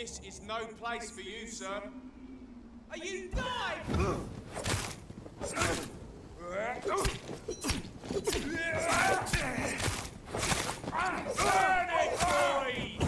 This is no place for you, sir. Are you dying? Burn it, boys!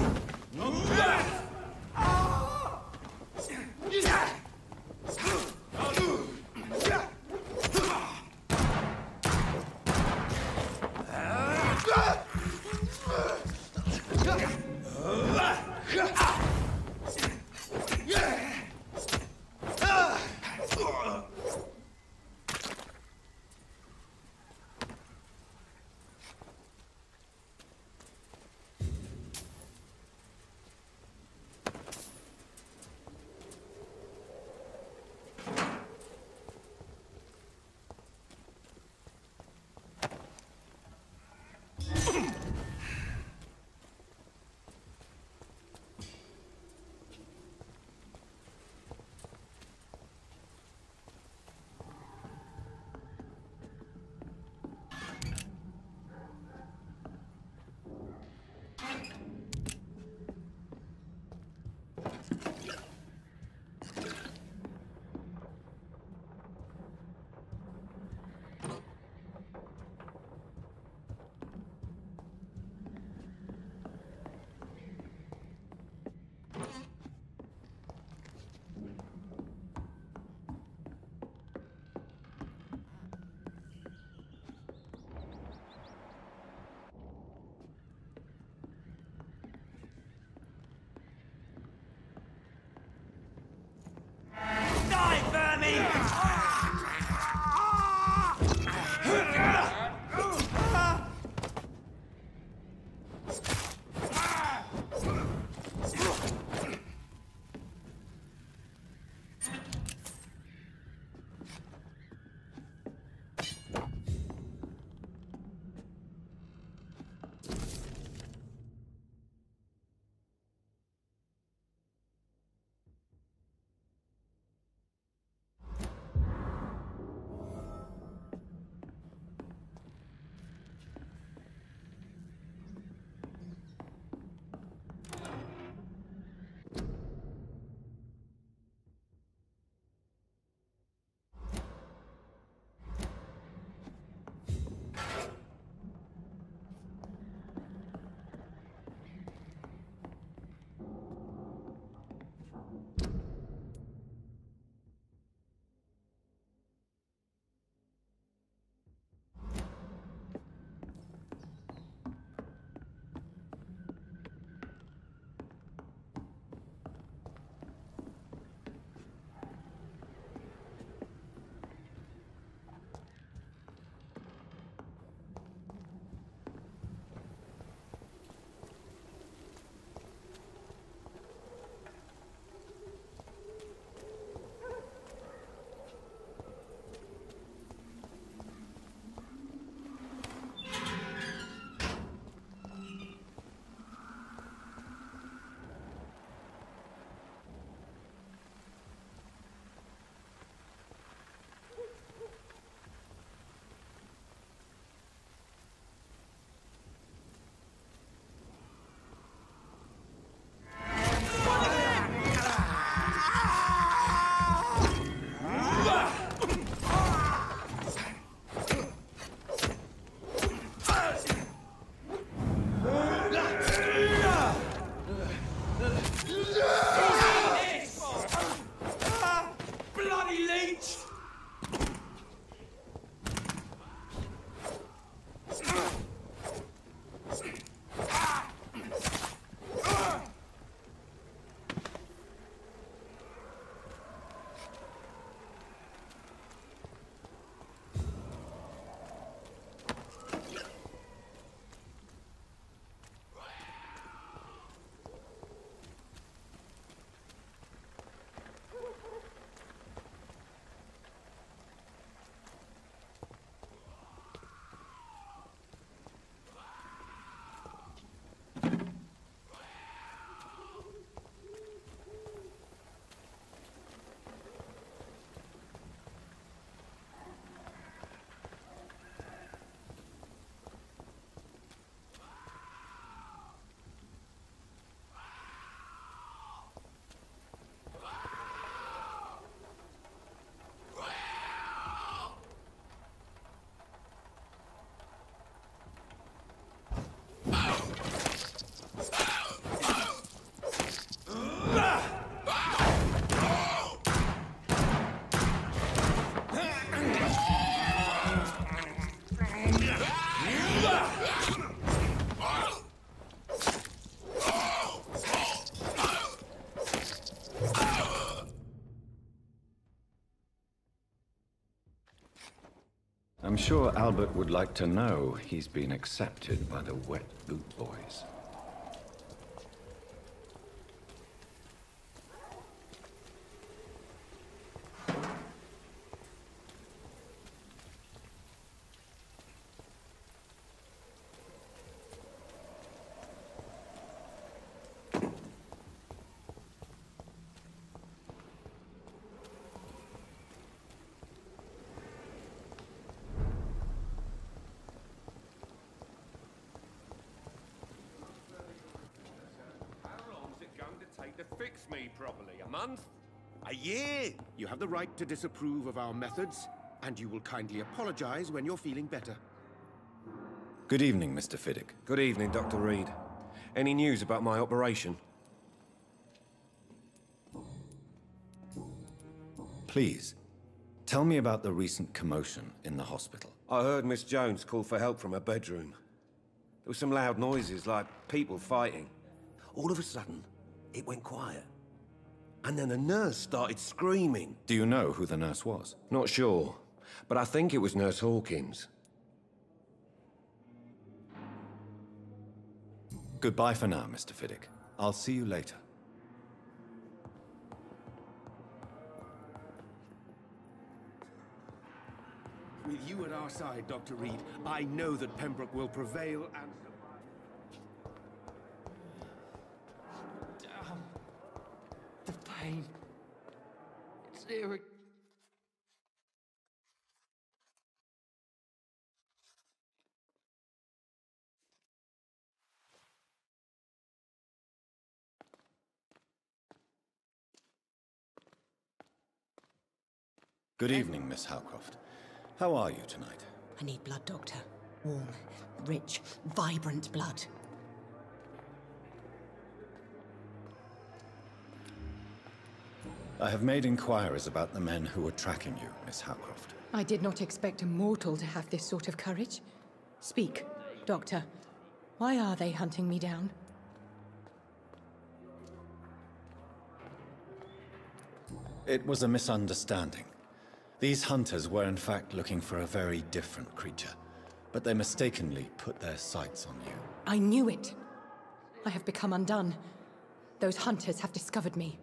I'm sure Albert would like to know he's been accepted by the Wet Boot Boys. To fix me properly? A month? A year! You have the right to disapprove of our methods, and you will kindly apologize when you're feeling better. Good evening, Mr. Fiddick. Good evening, Dr. Reed. Any news about my operation? Please, tell me about the recent commotion in the hospital. I heard Miss Jones call for help from her bedroom. There were some loud noises, like people fighting. All of a sudden, it went quiet. And then the nurse started screaming. Do you know who the nurse was? Not sure, but I think it was Nurse Hawkins. Goodbye for now, Mr. Fiddick. I'll see you later. With you at our side, Dr. Reed, I know that Pembroke will prevail and... The pain. It's here. Good evening, Miss Howcroft. How are you tonight? I need blood, Doctor. Warm, rich, vibrant blood. I have made inquiries about the men who were tracking you, Miss Howcroft. I did not expect a mortal to have this sort of courage. Speak, Doctor. Why are they hunting me down? It was a misunderstanding. These hunters were in fact looking for a very different creature, but they mistakenly put their sights on you. I knew it. I have become undone. Those hunters have discovered me,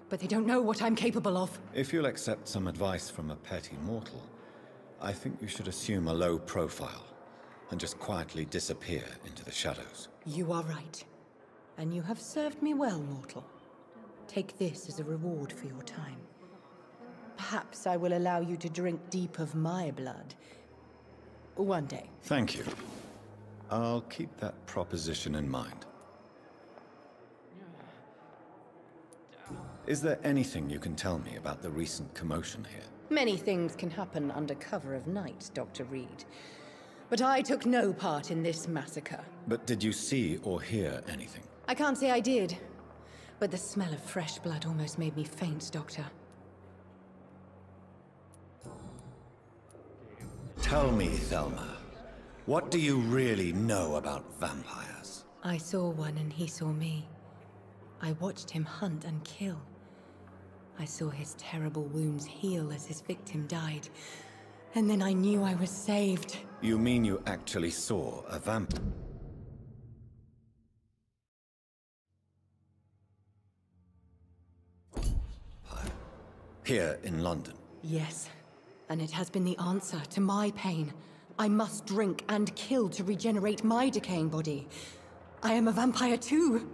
but they don't know what I'm capable of. If you'll accept some advice from a petty mortal, I think you should assume a low profile and just quietly disappear into the shadows. You are right. And you have served me well, mortal. Take this as a reward for your time. Perhaps I will allow you to drink deep of my blood. One day. Thank you. I'll keep that proposition in mind. Is there anything you can tell me about the recent commotion here? Many things can happen under cover of night, Dr. Reed. But I took no part in this massacre. But did you see or hear anything? I can't say I did. But the smell of fresh blood almost made me faint, Doctor. Tell me, Thelma, what do you really know about vampires? I saw one and he saw me. I watched him hunt and kill. I saw his terrible wounds heal as his victim died. And then I knew I was saved. You mean you actually saw a vampire? Here in London? Yes. And it has been the answer to my pain. I must drink and kill to regenerate my decaying body. I am a vampire too.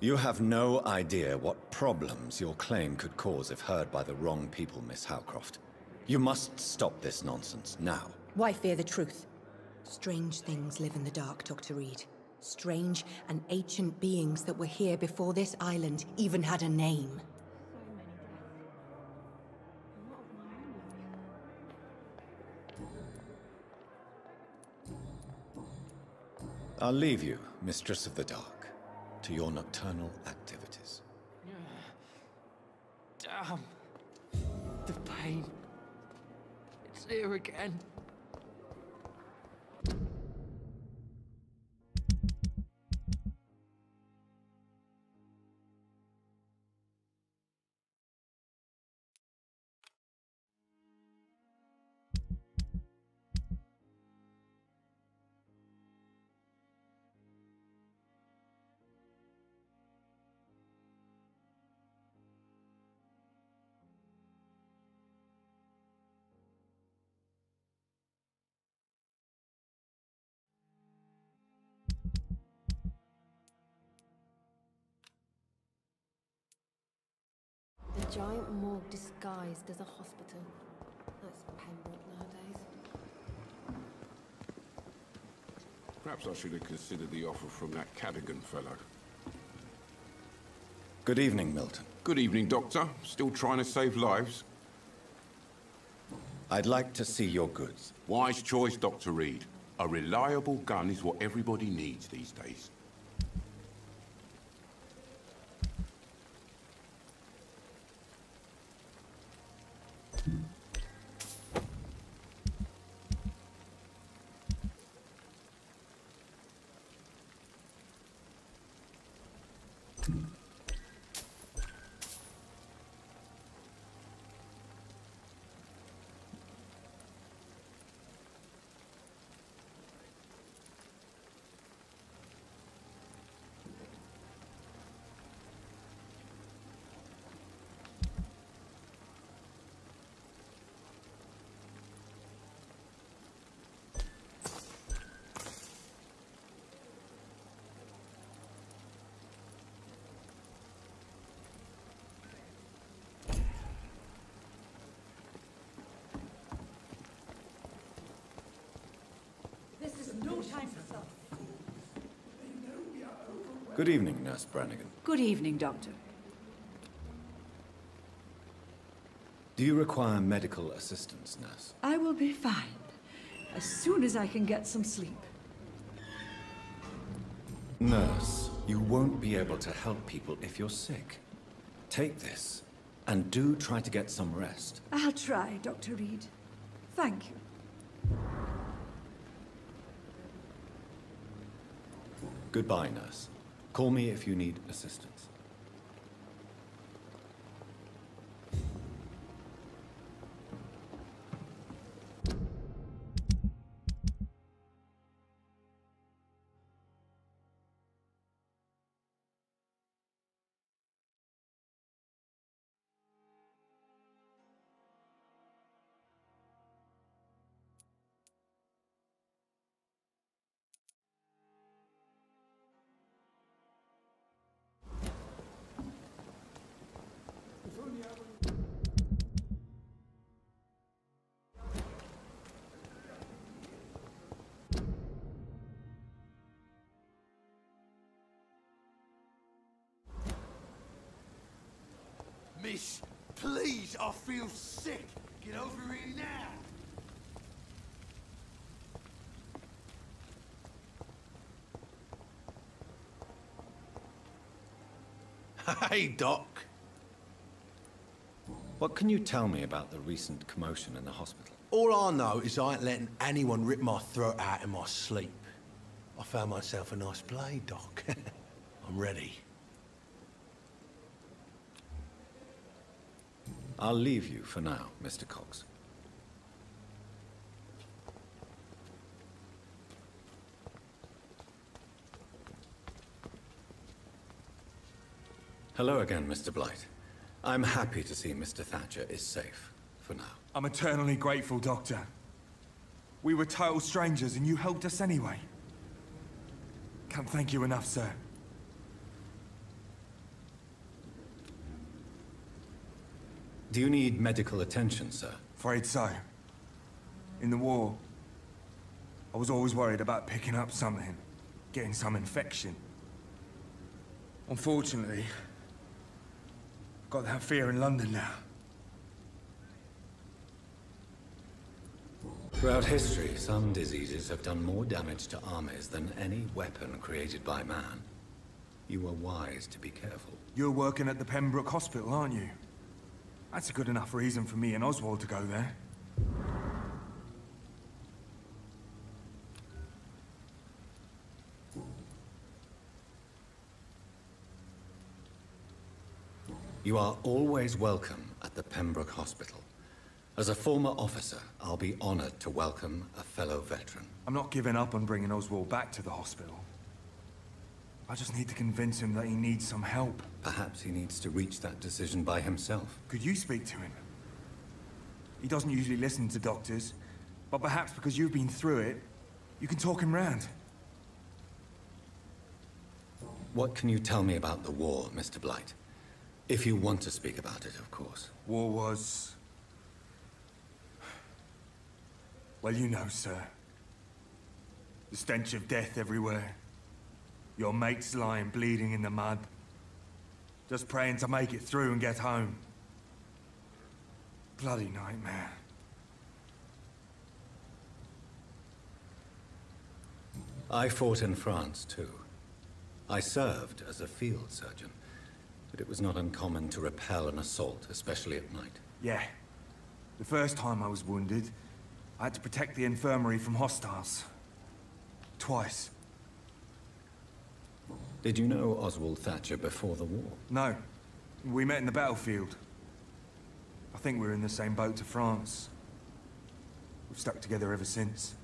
You have no idea what problems your claim could cause if heard by the wrong people, Miss Howcroft. You must stop this nonsense, now. Why fear the truth? Strange things live in the dark, Dr. Reed. Strange and ancient beings that were here before this island even had a name. I'll leave you, Mistress of the Dark, to your nocturnal activities. Damn. The pain. It's here again. giant morgue disguised as a hospital. That's Pembroke nowadays. Perhaps I should have considered the offer from that Cadogan fellow. Good evening, Milton. Good evening, Doctor. Still trying to save lives? I'd like to see your goods. Wise choice, Dr. Reed. A reliable gun is what everybody needs these days. Good evening, Nurse Brannigan. Good evening, Doctor. Do you require medical assistance, Nurse? I will be fine, as soon as I can get some sleep. Nurse, you won't be able to help people if you're sick. Take this, and do try to get some rest. I'll try, Dr. Reed. Thank you. Goodbye, Nurse. Call me if you need assistance. Miss, please, I feel sick. Get over here now. Hey, Doc. What can you tell me about the recent commotion in the hospital? All I know is I ain't letting anyone rip my throat out in my sleep. I found myself a nice blade, Doc. I'm ready. I'll leave you for now, Mr. Cox. Hello again, Mr. Blight. I'm happy to see Mr. Thatcher is safe, for now. I'm eternally grateful, Doctor. We were total strangers and you helped us anyway. Can't thank you enough, sir. Do you need medical attention, sir? Afraid so. In the war, I was always worried about picking up something, getting some infection. Unfortunately, I've got that fear in London now. Throughout history, some diseases have done more damage to armies than any weapon created by man. You were wise to be careful. You're working at the Pembroke Hospital, aren't you? That's a good enough reason for me and Oswald to go there. You are always welcome at the Pembroke Hospital. As a former officer, I'll be honored to welcome a fellow veteran. I'm not giving up on bringing Oswald back to the hospital. I just need to convince him that he needs some help. Perhaps he needs to reach that decision by himself. Could you speak to him? He doesn't usually listen to doctors, but perhaps because you've been through it, you can talk him round. What can you tell me about the war, Mr. Blight? If you want to speak about it, of course. War was... Well, you know, sir. The stench of death everywhere. Your mates lying bleeding in the mud. Just praying to make it through and get home. Bloody nightmare. I fought in France, too. I served as a field surgeon, but it was not uncommon to repel an assault, especially at night. Yeah. The first time I was wounded, I had to protect the infirmary from hostiles. Twice. Did you know Oswald Thatcher before the war? No. We met in the battlefield. I think we're in the same boat to France. We've stuck together ever since.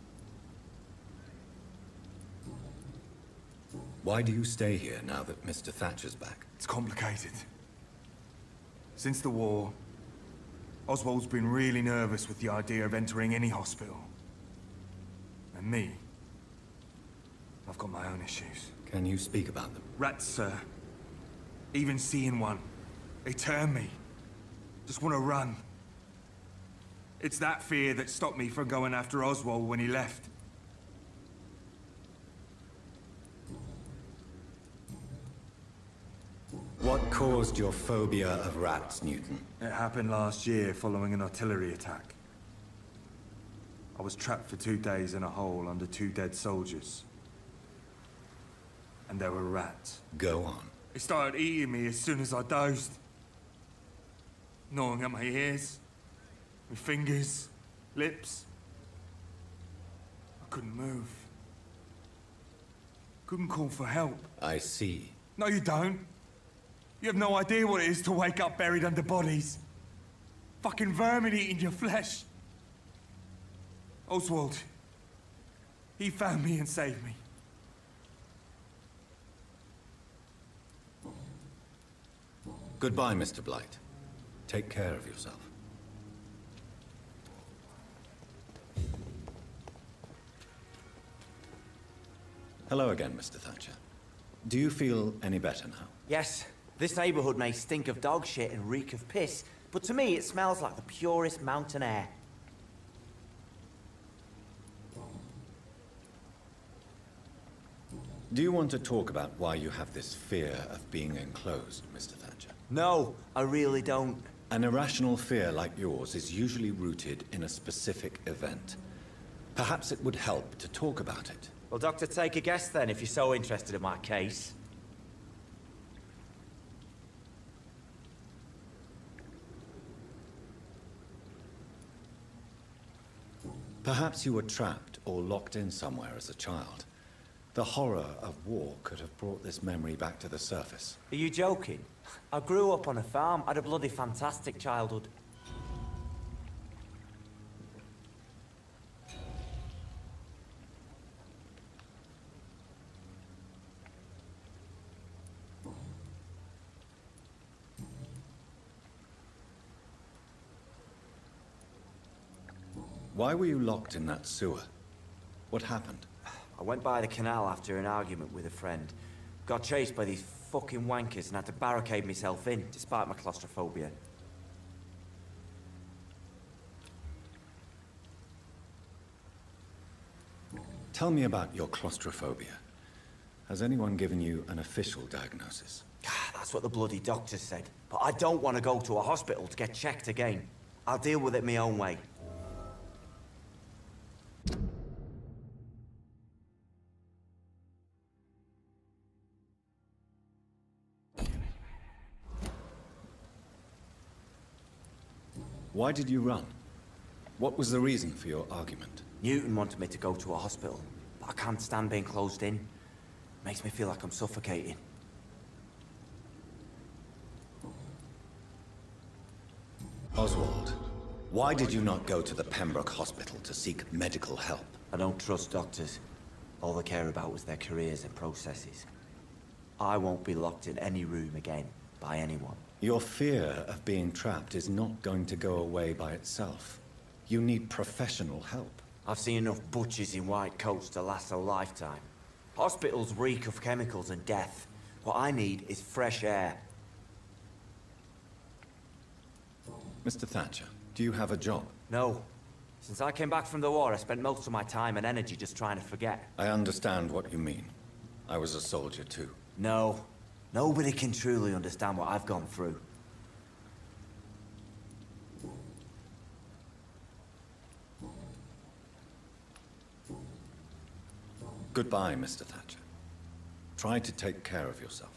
Why do you stay here now that Mr. Thatcher's back? It's complicated. Since the war, Oswald's been really nervous with the idea of entering any hospital. And me, I've got my own issues. Can you speak about them? Rats, sir. Even seeing one, they turn me. Just want to run. It's that fear that stopped me from going after Oswald when he left. What caused your phobia of rats, Newton? It happened last year following an artillery attack. I was trapped for 2 days in a hole under 2 dead soldiers. And there were rats. Go on. They started eating me as soon as I dozed. Gnawing at my ears, my fingers, lips. I couldn't move. Couldn't call for help. I see. No, you don't. You have no idea what it is to wake up buried under bodies. Fucking vermin eating your flesh. Oswald. He found me and saved me. Goodbye, Mr. Blight. Take care of yourself. Hello again, Mr. Thatcher. Do you feel any better now? Yes. This neighborhood may stink of dog shit and reek of piss, but to me it smells like the purest mountain air. Do you want to talk about why you have this fear of being enclosed, Mr. Thatcher? No, I really don't. An irrational fear like yours is usually rooted in a specific event. Perhaps it would help to talk about it. Well, Doctor, take a guess then, if you're so interested in my case. Perhaps you were trapped or locked in somewhere as a child. The horror of war could have brought this memory back to the surface. Are you joking? I grew up on a farm, had a bloody fantastic childhood. Why were you locked in that sewer? What happened? I went by the canal after an argument with a friend. Got chased by these fucking wankers and had to barricade myself in, despite my claustrophobia. Tell me about your claustrophobia. Has anyone given you an official diagnosis? That's what the bloody doctor said. But I don't want to go to a hospital to get checked again. I'll deal with it my own way. Why did you run? What was the reason for your argument? Newton wanted me to go to a hospital, but I can't stand being closed in. Makes me feel like I'm suffocating. Oswald, why did you not go to the Pembroke Hospital to seek medical help? I don't trust doctors. All they care about was their careers and processes. I won't be locked in any room again by anyone. Your fear of being trapped is not going to go away by itself. You need professional help. I've seen enough butchers in white coats to last a lifetime. Hospitals reek of chemicals and death. What I need is fresh air. Mr. Thatcher, do you have a job? No. Since I came back from the war, I spent most of my time and energy just trying to forget. I understand what you mean. I was a soldier too. No. Nobody can truly understand what I've gone through. Goodbye, Mr. Thatcher. Try to take care of yourself.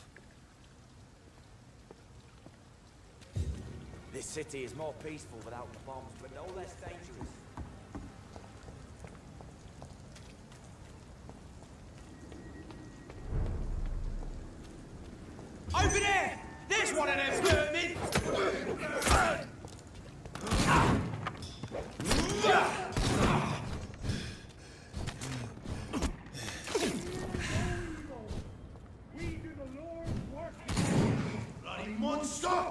This city is more peaceful without the bombs, but no less dangerous. Over there! There's one of them vermin! Bloody monster!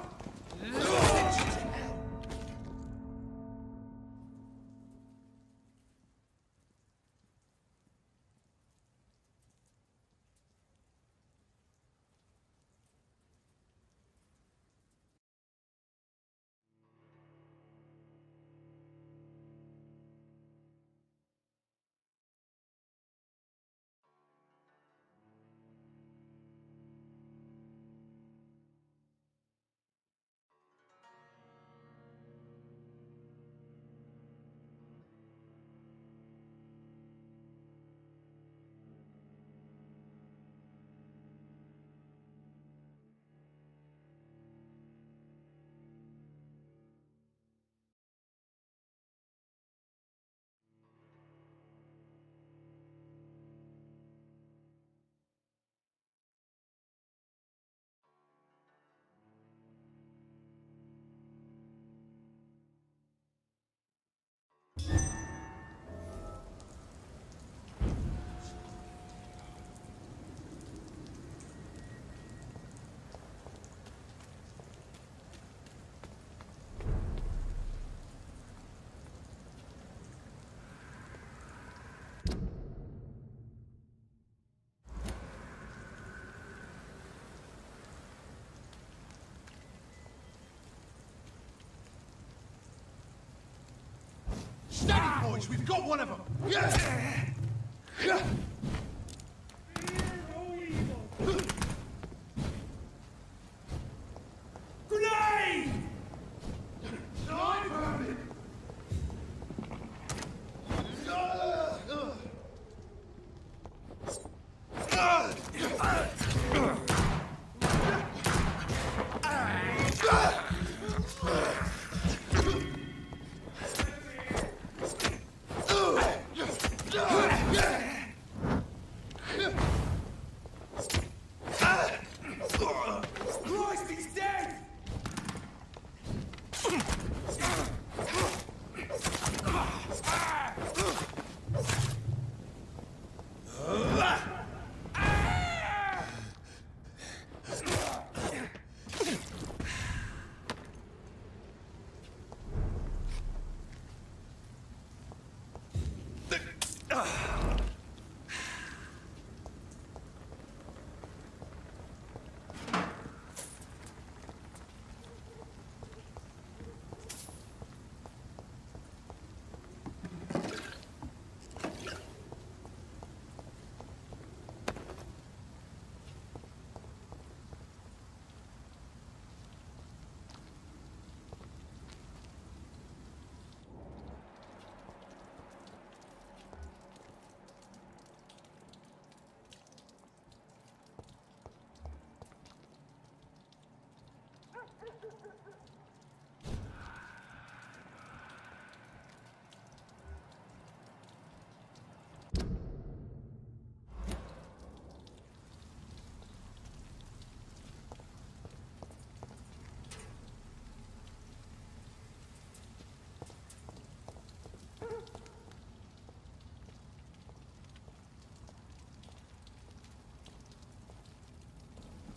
Steady, boys! We've got one of them! Yeah! Yeah! Grenade! Christ, he's dead!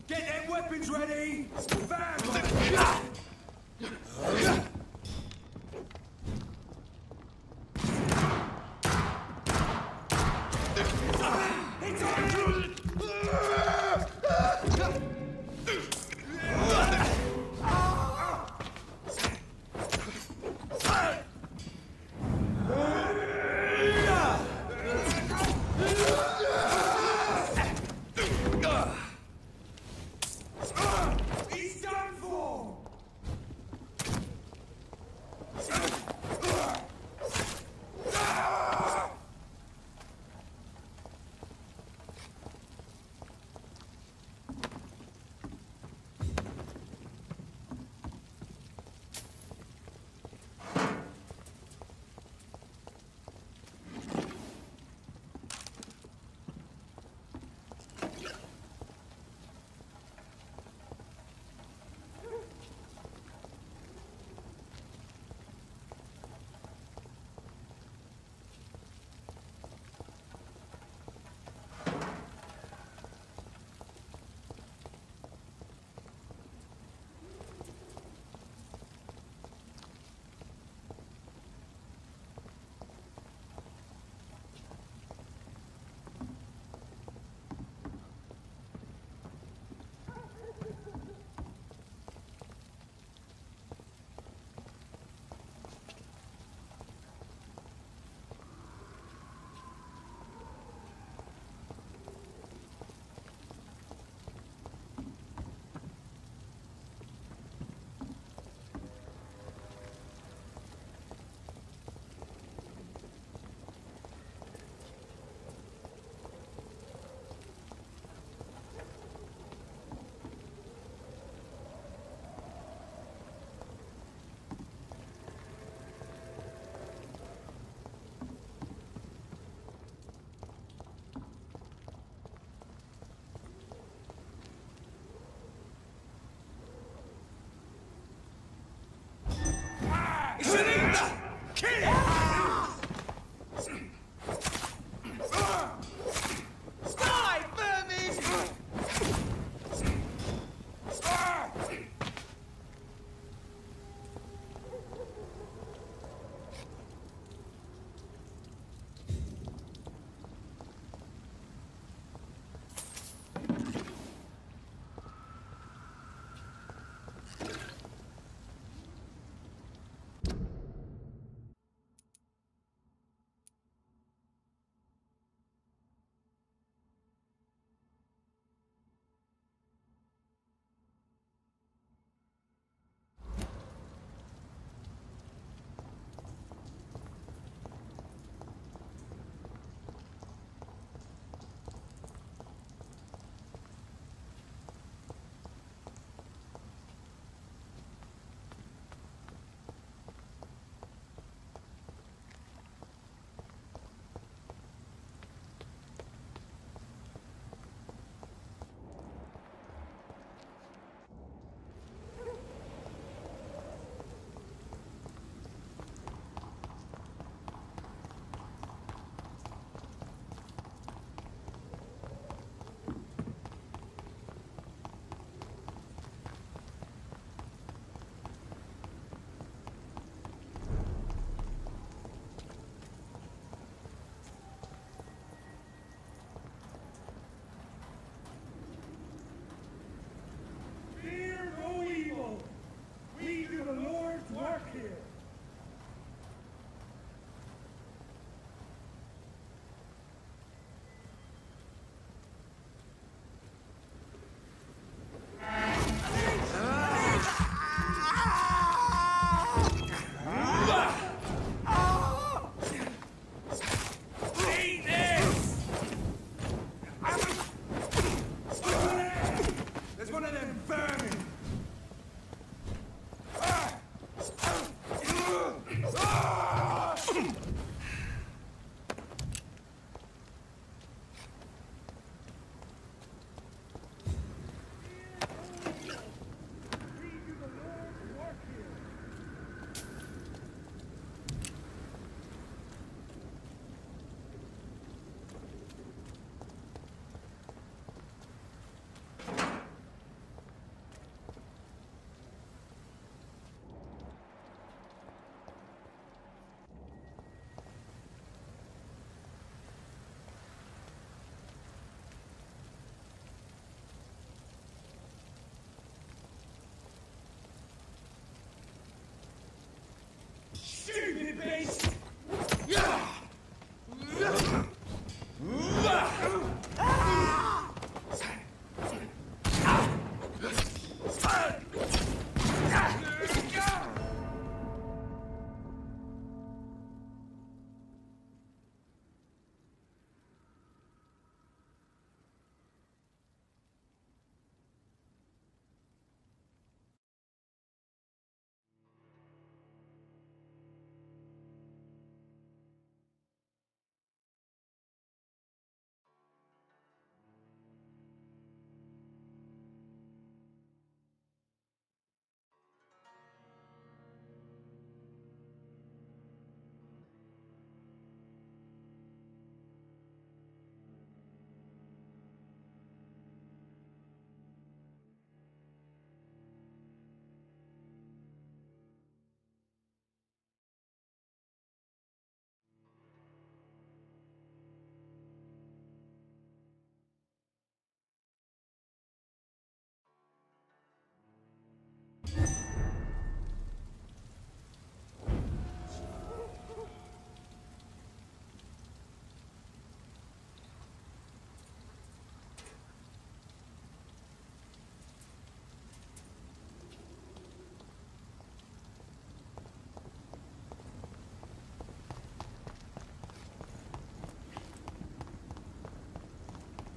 Get them weapons ready! Bam!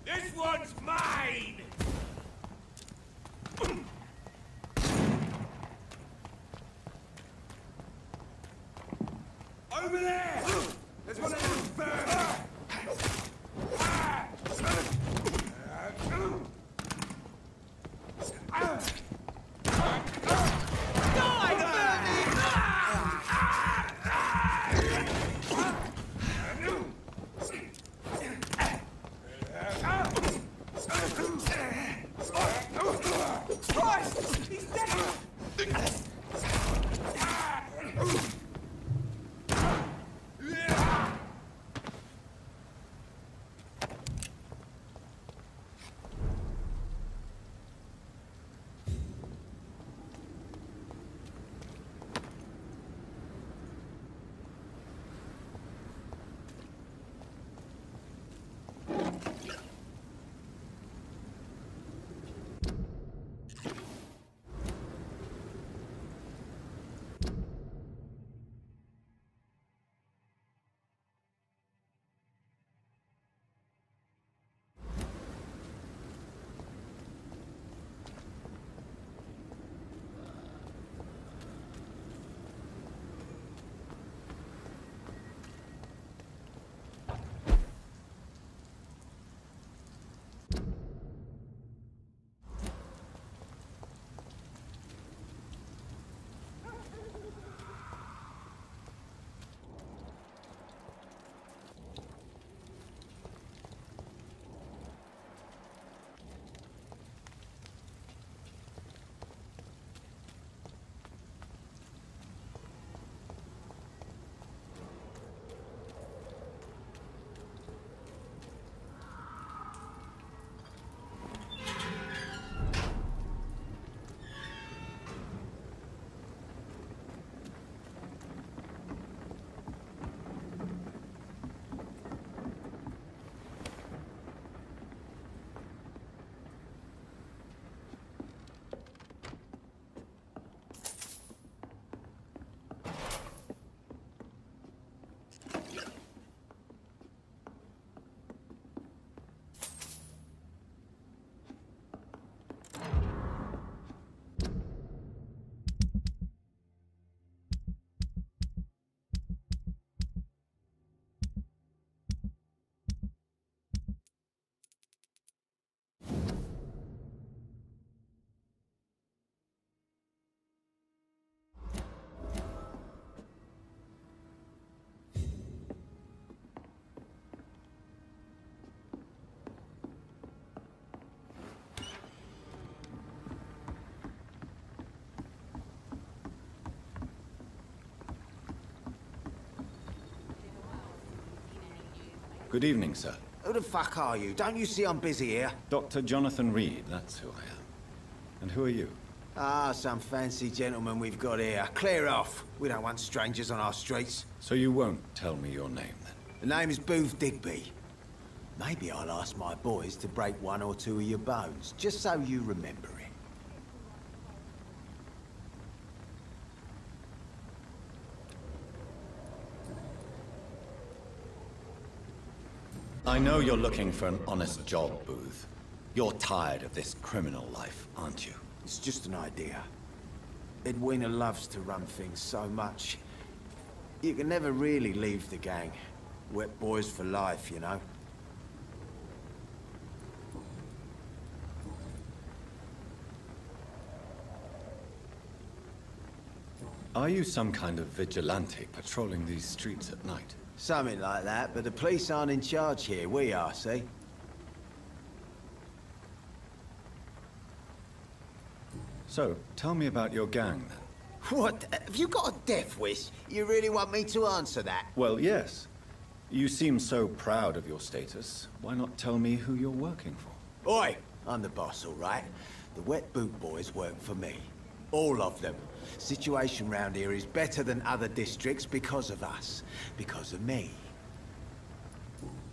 This one's mine! Over there! There's one of those birds! Christ! He's dead! Good evening, sir. Who the fuck are you? Don't you see I'm busy here? Dr. Jonathan Reed, that's who I am. And who are you? Ah, some fancy gentleman we've got here. Clear off. We don't want strangers on our streets. So you won't tell me your name, then? The name is Booth Digby. Maybe I'll ask my boys to break one or two of your bones, just so you remember it. I know you're looking for an honest job, Booth. You're tired of this criminal life, aren't you? It's just an idea. Edwina loves to run things so much. You can never really leave the gang. Wet boys for life, you know? Are you some kind of vigilante patrolling these streets at night? Something like that, but the police aren't in charge here. We are, see? So, tell me about your gang, then. What? Have you got a death wish? You really want me to answer that? Well, yes. You seem so proud of your status. Why not tell me who you're working for? Oi! I'm the boss, all right? The Wet Boot Boys work for me. All of them. Situation round here is better than other districts because of us. Because of me.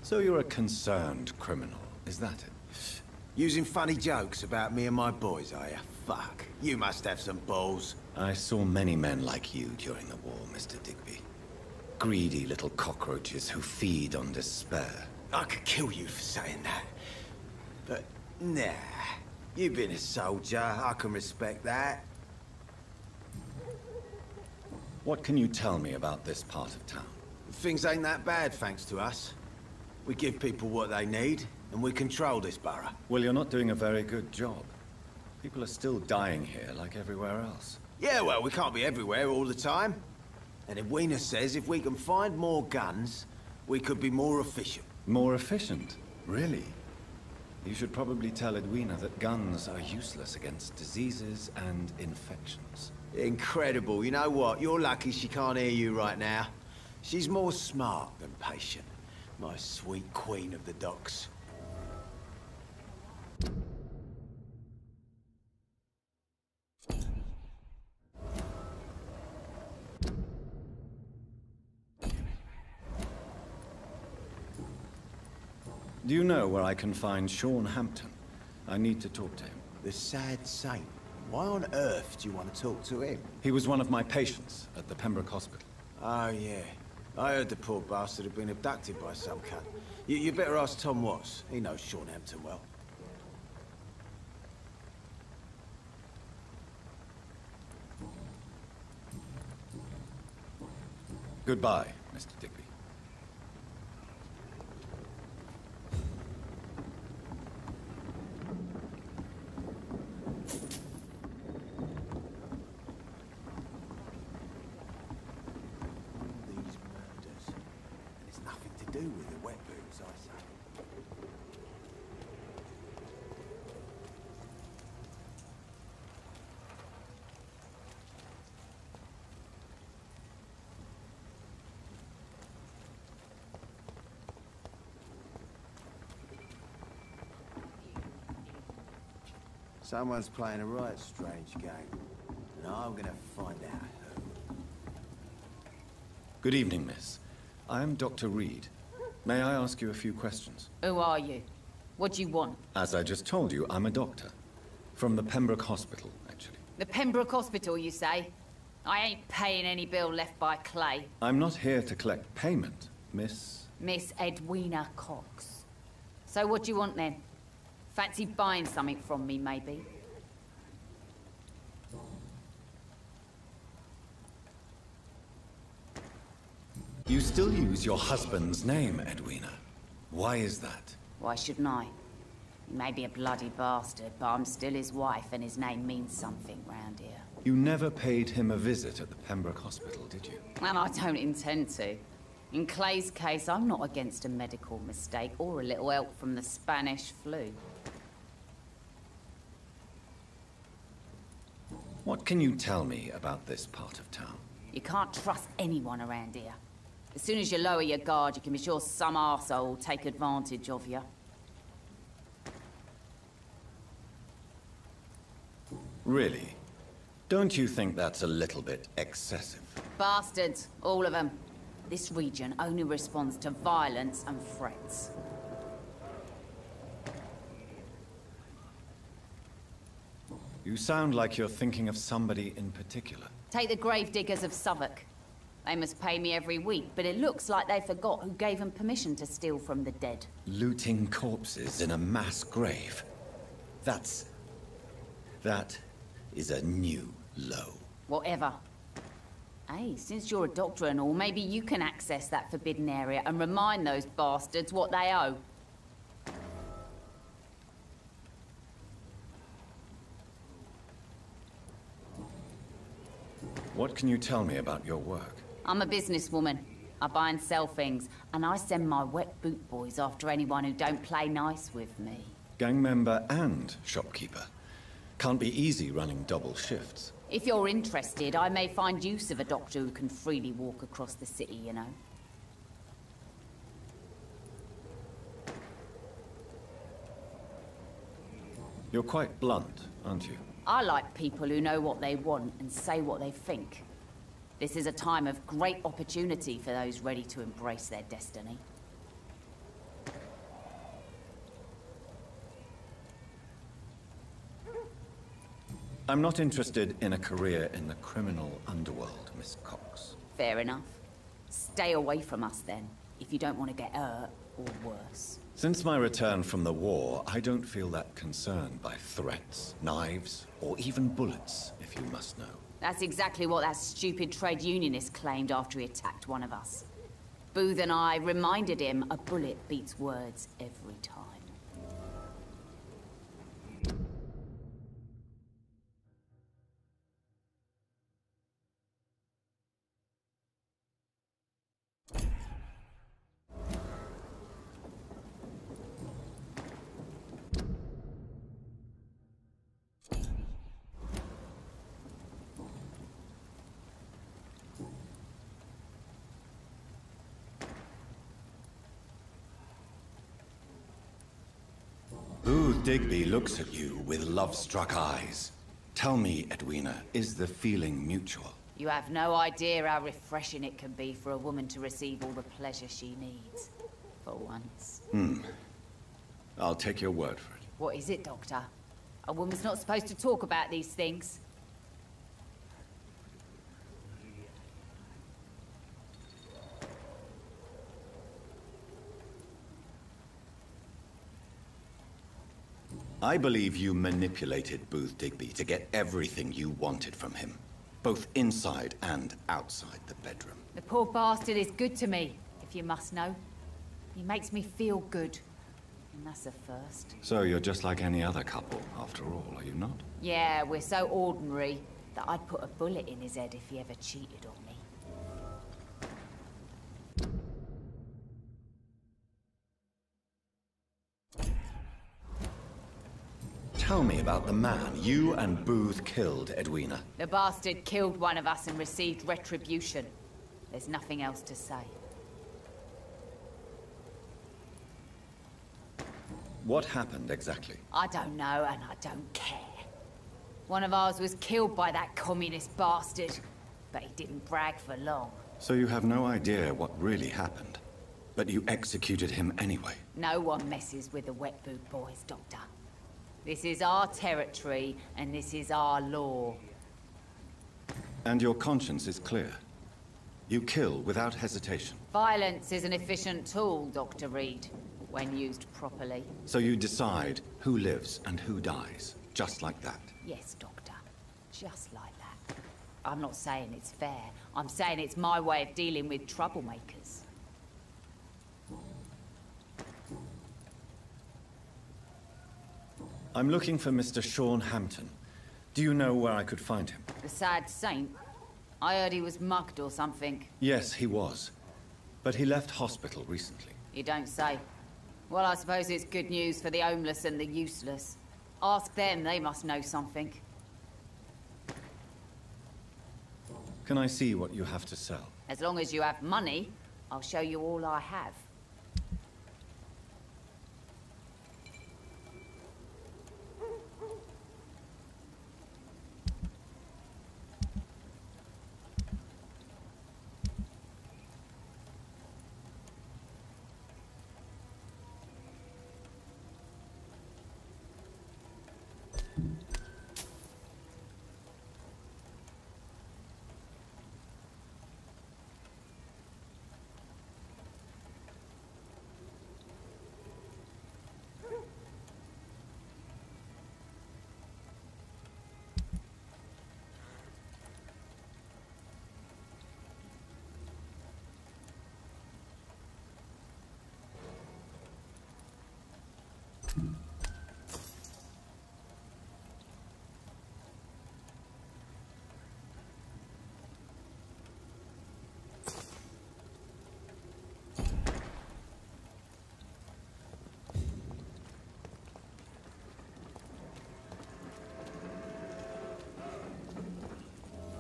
So you're a concerned criminal, is that it? Using funny jokes about me and my boys, are you? Fuck. You must have some balls. I saw many men like you during the war, Mr. Digby. Greedy little cockroaches who feed on despair. I could kill you for saying that. But, nah. You've been a soldier. I can respect that. What can you tell me about this part of town? Things ain't that bad, thanks to us. We give people what they need, and we control this borough. Well, you're not doing a very good job. People are still dying here, like everywhere else. Yeah, well, we can't be everywhere all the time. And Edwina says if we can find more guns, we could be more efficient. More efficient? Really? You should probably tell Edwina that guns are useless against diseases and infections. Incredible. You know what? You're lucky she can't hear you right now. She's more smart than patient. My sweet queen of the docks. Do you know where I can find Sean Hampton? I need to talk to him. The sad saint. Why on earth do you want to talk to him? He was one of my patients at the Pembroke Hospital. Oh, yeah. I heard the poor bastard had been abducted by some cunt. You better ask Tom Watts. He knows Sean Hampton well. Goodbye, Mr. Digby. Do with the wet boots, I say. Someone's playing a right strange game, and I'm gonna find out who. Good evening, miss. I am Dr. Reed. May I ask you a few questions? Who are you? What do you want? As I just told you, I'm a doctor. From the Pembroke Hospital, actually. The Pembroke Hospital, you say? I ain't paying any bill left by Clay. I'm not here to collect payment, Miss... Miss Edwina Cox. So what do you want, then? Fancy buying something from me, maybe? You still use your husband's name, Edwina. Why is that? Why shouldn't I? He may be a bloody bastard, but I'm still his wife, and his name means something round here. You never paid him a visit at the Pembroke Hospital, did you? And I don't intend to. In Clay's case, I'm not against a medical mistake or a little help from the Spanish flu. What can you tell me about this part of town? You can't trust anyone around here. As soon as you lower your guard, you can be sure some arsehole will take advantage of you. Really? Don't you think that's a little bit excessive? Bastards, all of them. This region only responds to violence and threats. You sound like you're thinking of somebody in particular. Take the gravediggers of Southwark. They must pay me every week, but it looks like they forgot who gave them permission to steal from the dead. Looting corpses in a mass grave. That is a new low. Whatever. Hey, since you're a doctor and all, maybe you can access that forbidden area and remind those bastards what they owe. What can you tell me about your work? I'm a businesswoman. I buy and sell things, and I send my wet boot boys after anyone who don't play nice with me. Gang member and shopkeeper. Can't be easy running double shifts. If you're interested, I may find use of a doctor who can freely walk across the city, you know. You're quite blunt, aren't you? I like people who know what they want and say what they think. This is a time of great opportunity for those ready to embrace their destiny. I'm not interested in a career in the criminal underworld, Miss Cox. Fair enough. Stay away from us then, if you don't want to get hurt. or worse. Since my return from the war, I don't feel that concerned by threats, knives, or even bullets, if you must know. That's exactly what that stupid trade unionist claimed after he attacked one of us. Booth and I reminded him a bullet beats words every time. Booth Digby looks at you with love-struck eyes. Tell me, Edwina, is the feeling mutual? You have no idea how refreshing it can be for a woman to receive all the pleasure she needs. For once. I'll take your word for it. What is it, Doctor? A woman's not supposed to talk about these things. I believe you manipulated Booth Digby to get everything you wanted from him, both inside and outside the bedroom. The poor bastard is good to me, if you must know. He makes me feel good. And that's a first. So you're just like any other couple, after all, are you not? Yeah, we're so ordinary that I'd put a bullet in his head if he ever cheated on me. Tell me about the man you and Booth killed, Edwina. The bastard killed one of us and received retribution. There's nothing else to say. What happened exactly? I don't know, and I don't care. One of ours was killed by that communist bastard, but he didn't brag for long. So you have no idea what really happened, but you executed him anyway. No one messes with the Wet Boot Boys, Doctor. This is our territory, and this is our law. And your conscience is clear. You kill without hesitation. Violence is an efficient tool, Dr. Reed, when used properly. So you decide who lives and who dies, just like that? Yes, Doctor. Just like that. I'm not saying it's fair. I'm saying it's my way of dealing with troublemakers. I'm looking for Mr. Sean Hampton. Do you know where I could find him? The sad saint? I heard he was mugged or something. Yes, he was. But he left hospital recently. You don't say. Well, I suppose it's good news for the homeless and the useless. Ask them, they must know something. Can I see what you have to sell? As long as you have money, I'll show you all I have.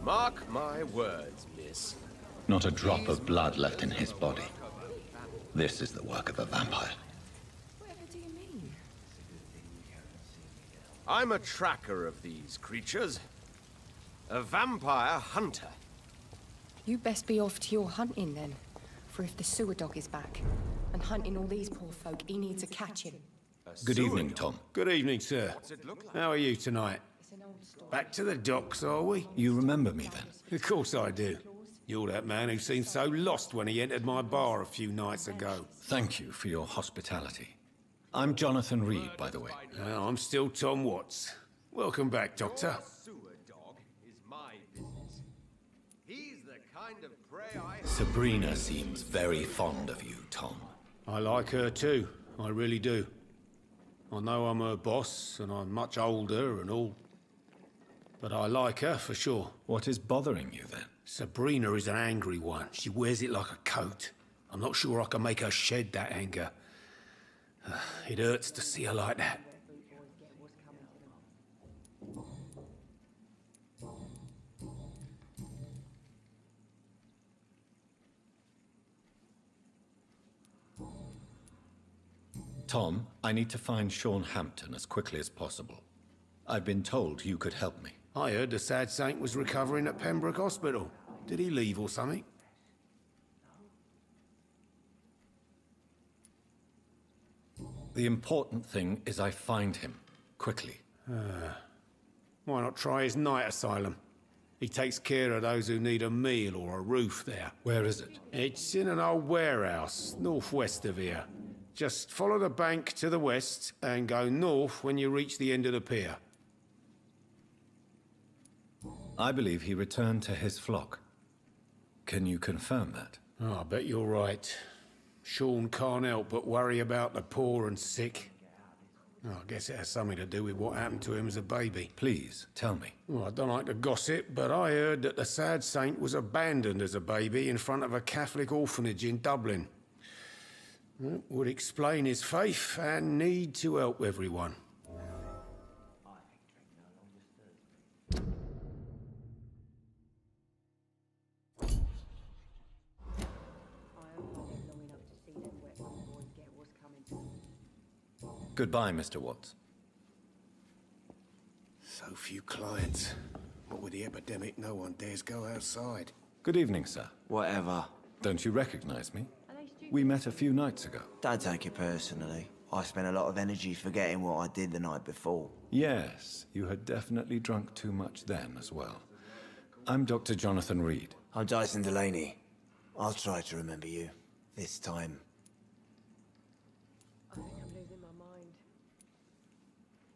Mark my words, miss. Not a drop of blood left in his body. This is the work of a vampire. Whatever do you mean? I'm a tracker of these creatures. A vampire hunter. You best be off to your hunting then. For if the sewer dog is back and hunting all these poor folk, he needs to catch him. Good evening, Tom. Good evening, sir. How are you tonight? Back to the docks, are we? You remember me then? Of course I do. You're that man who seemed so lost when he entered my bar a few nights ago. Thank you for your hospitality. I'm Jonathan Reed, by the way. I'm still Tom Watts. Welcome back, Doctor. Sewer dog is my business. He's the kind of prey I... Sabrina seems very fond of you, Tom. I like her too. I really do. I know I'm her boss, and I'm much older and all. But I like her, for sure. What is bothering you, then? Sabrina is an angry one. She wears it like a coat. I'm not sure I can make her shed that anger. It hurts to see her like that. Tom, I need to find Sean Hampton as quickly as possible. I've been told you could help me. I heard the sad saint was recovering at Pembroke Hospital. Did he leave or something? The important thing is I find him, quickly. Why not try his night asylum? He takes care of those who need a meal or a roof there. Where is it? It's in an old warehouse, northwest of here. Just follow the bank to the west and go north when you reach the end of the pier. I believe he returned to his flock. Can you confirm that? Oh, I bet you're right. Sean can't help but worry about the poor and sick. Oh, I guess it has something to do with what happened to him as a baby. Please, tell me. Well, I don't like to gossip, but I heard that the sad saint was abandoned as a baby in front of a Catholic orphanage in Dublin. That would explain his faith and need to help everyone. Goodbye, Mr. Watts. So few clients. What with the epidemic, no one dares go outside. Good evening, sir. Whatever. Don't you recognize me? We met a few nights ago. Don't take it personally. I spent a lot of energy forgetting what I did the night before. Yes, you had definitely drunk too much then as well. I'm Dr. Jonathan Reed. I'm Dyson Delaney. I'll try to remember you. This time. I think I'm losing my mind.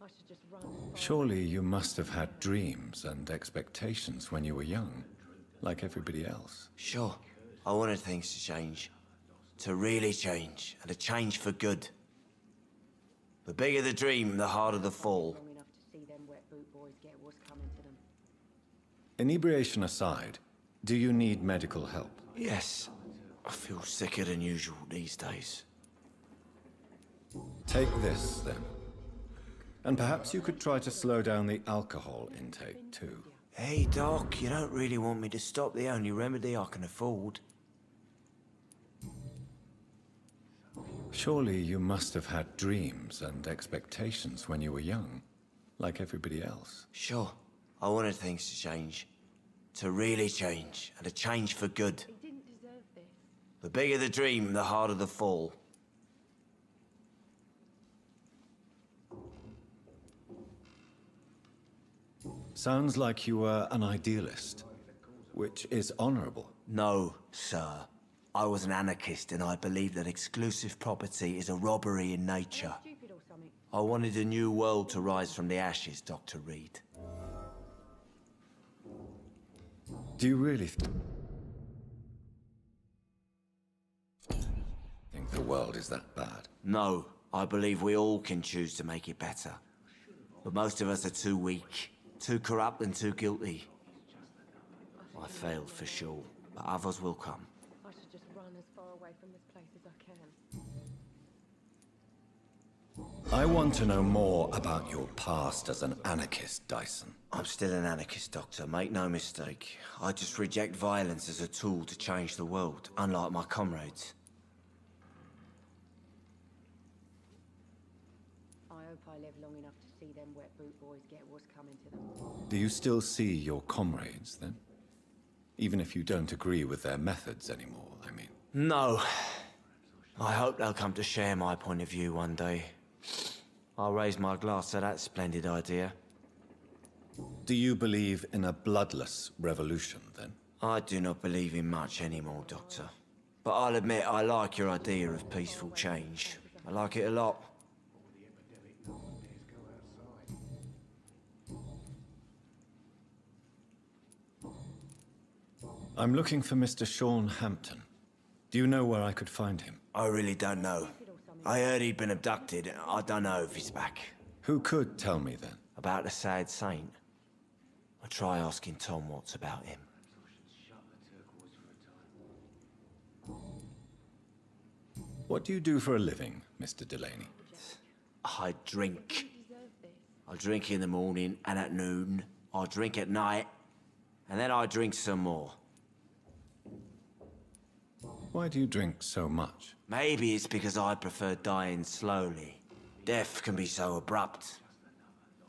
I should just run. Surely you must have had dreams and expectations when you were young, like everybody else. Sure. I wanted things to change. To really change, and to change for good. The bigger the dream, the harder the fall. Long enough to see them wet boot boys get what's coming to them. Inebriation aside, do you need medical help? Yes. I feel sicker than usual these days. Take this, then. And perhaps you could try to slow down the alcohol intake, too. Hey, Doc, you don't really want me to stop the only remedy I can afford. Surely you must have had dreams and expectations when you were young, like everybody else. Sure. I wanted things to change. To really change, and to change for good. He didn't deserve this. The bigger the dream, the harder the fall. Sounds like you were an idealist, which is honorable. No, sir. I was an anarchist, and I believed that exclusive property is a robbery in nature. Stupid or something. I wanted a new world to rise from the ashes, Dr. Reed. Do you really think the world is that bad? No, I believe we all can choose to make it better. But most of us are too weak, too corrupt and too guilty. I failed for sure, but others will come. I should just run as far away from this place as I can. I want to know more about your past as an anarchist, Dyson. I'm still an anarchist, Doctor, make no mistake. I just reject violence as a tool to change the world, unlike my comrades. I hope I live long enough to see them wet boot boys get what's coming to them. Do you still see your comrades, then? Even if you don't agree with their methods anymore, I mean. No. I hope they'll come to share my point of view one day. I'll raise my glass to that splendid idea. Do you believe in a bloodless revolution, then? I do not believe in much anymore, Doctor. But I'll admit I like your idea of peaceful change. I like it a lot. I'm looking for Mr. Sean Hampton. Do you know where I could find him? I really don't know. I heard he'd been abducted. I don't know if he's back. Who could tell me then? About the sad saint? I'll try asking Tom what's about him. What do you do for a living, Mr. Delaney? I drink. I drink in the morning and at noon. I drink at night. And then I drink some more. Why do you drink so much? Maybe it's because I prefer dying slowly. Death can be so abrupt.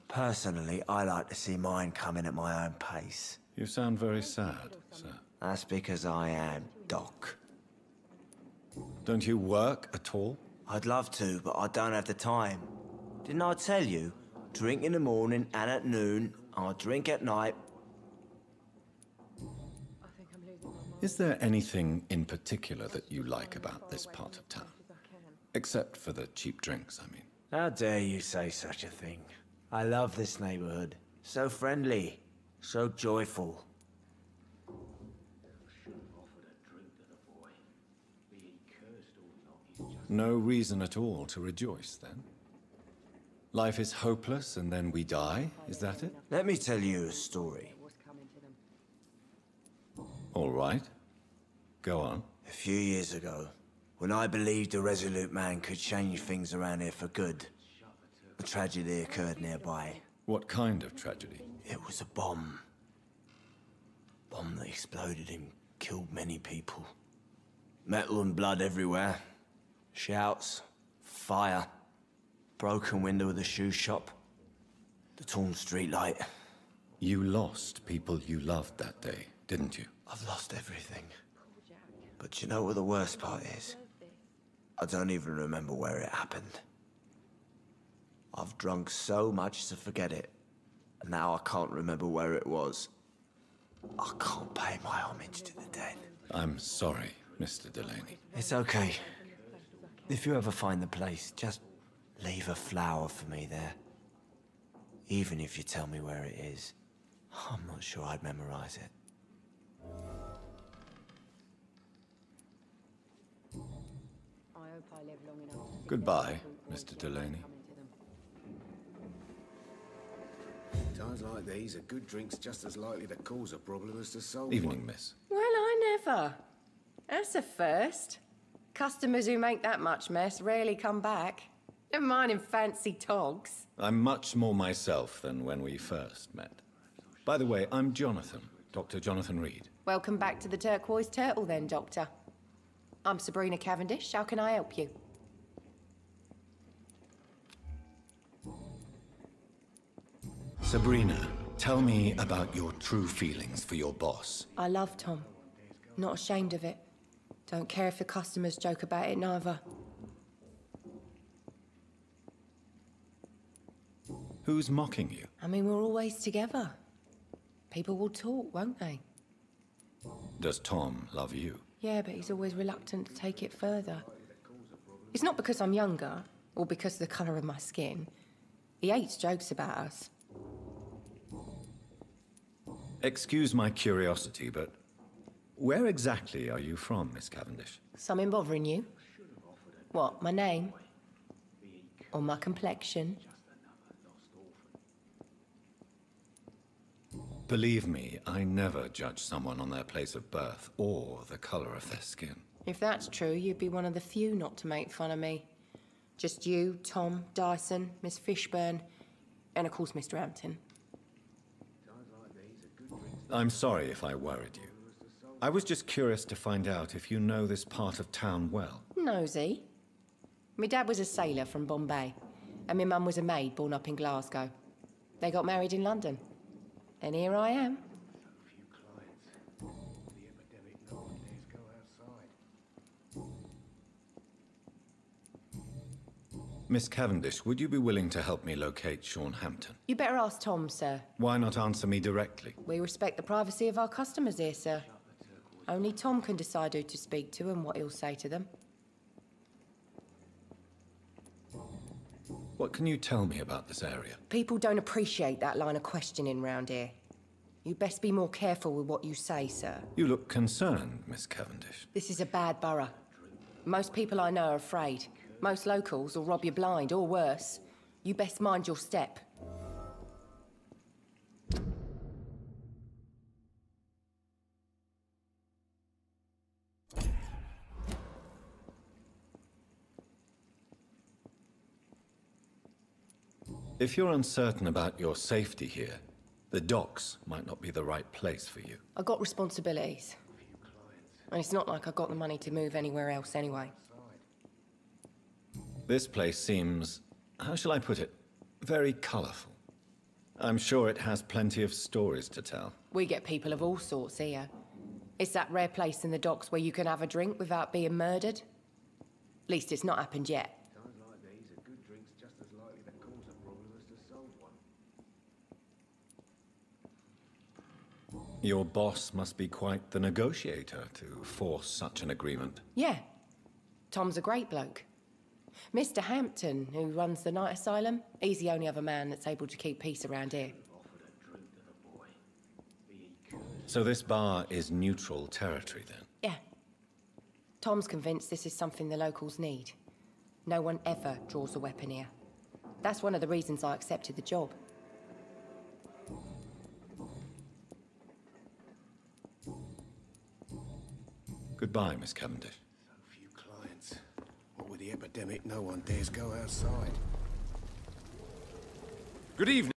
Personally, I like to see mine coming at my own pace. You sound very sad, sir. That's because I am, Doc. Don't you work at all? I'd love to, but I don't have the time. Didn't I tell you? Drink in the morning and at noon. I drink at night. Is there anything in particular that you like about this part of town? Except for the cheap drinks, I mean. How dare you say such a thing? I love this neighborhood. So friendly. So joyful. No reason at all to rejoice, then? Life is hopeless and then we die, is that it? Let me tell you a story. All right. Go on. A few years ago, when I believed a resolute man could change things around here for good, a tragedy occurred nearby. What kind of tragedy? It was a bomb. Bomb that exploded and killed many people. Metal and blood everywhere. Shouts, fire, broken window of the shoe shop, the torn street light. You lost people you loved that day, didn't you? I've lost everything. But you know what the worst part is? I don't even remember where it happened. I've drunk so much to forget it, and now I can't remember where it was. I can't pay my homage to the dead. I'm sorry, Mr. Delaney. It's okay. If you ever find the place, just leave a flower for me there. Even if you tell me where it is, I'm not sure I'd memorize it. Goodbye, Mr. Delaney. Times like these, a good drink's just as likely to cause a problem as to solve Evening, one. miss. Well, I never. That's a first. Customers who make that much mess rarely come back. Never mind in fancy togs. I'm much more myself than when we first met. By the way, I'm Jonathan, Dr. Jonathan Reed. Welcome back to the Turquoise Turtle then, Doctor. I'm Sabrina Cavendish. How can I help you? Sabrina, tell me about your true feelings for your boss. I love Tom. Not ashamed of it. Don't care if the customers joke about it, neither. Who's mocking you? I mean, we're always together. People will talk, won't they? Does Tom love you? Yeah, but he's always reluctant to take it further. It's not because I'm younger, or because of the colour of my skin. He hates jokes about us. Excuse my curiosity, but where exactly are you from, Miss Cavendish? Something bothering you? What, my name? Or my complexion? Believe me, I never judge someone on their place of birth or the colour of their skin. If that's true, you'd be one of the few not to make fun of me. Just you, Tom, Dyson, Miss Fishburne, and of course Mr. Hampton. I'm sorry if I worried you. I was just curious to find out if you know this part of town well. Nosy. My dad was a sailor from Bombay, and my mum was a maid born up in Glasgow. They got married in London. And here I am. Miss Cavendish, would you be willing to help me locate Sean Hampton? You better ask Tom, sir. Why not answer me directly? We respect the privacy of our customers here, sir. Only Tom can decide who to speak to and what he'll say to them. What can you tell me about this area? People don't appreciate that line of questioning round here. You best be more careful with what you say, sir. You look concerned, Miss Cavendish. This is a bad borough. Most people I know are afraid. Most locals will rob you blind, or worse. You best mind your step. If you're uncertain about your safety here, the docks might not be the right place for you. I got responsibilities. And it's not like I got the money to move anywhere else anyway. This place seems, how shall I put it, very colourful. I'm sure it has plenty of stories to tell. We get people of all sorts here. It's that rare place in the docks where you can have a drink without being murdered. At least it's not happened yet. Times like these, a good drink's just as likely to cause a problem as to solve one. Your boss must be quite the negotiator to force such an agreement. Yeah. Tom's a great bloke. Mr. Hampton, who runs the night asylum, he's the only other man that's able to keep peace around here. So this bar is neutral territory, then? Yeah. Tom's convinced this is something the locals need. No one ever draws a weapon here. That's one of the reasons I accepted the job. Goodbye, Miss Cavendish. So few clients. What with the epidemic, no one dares go outside. Good evening.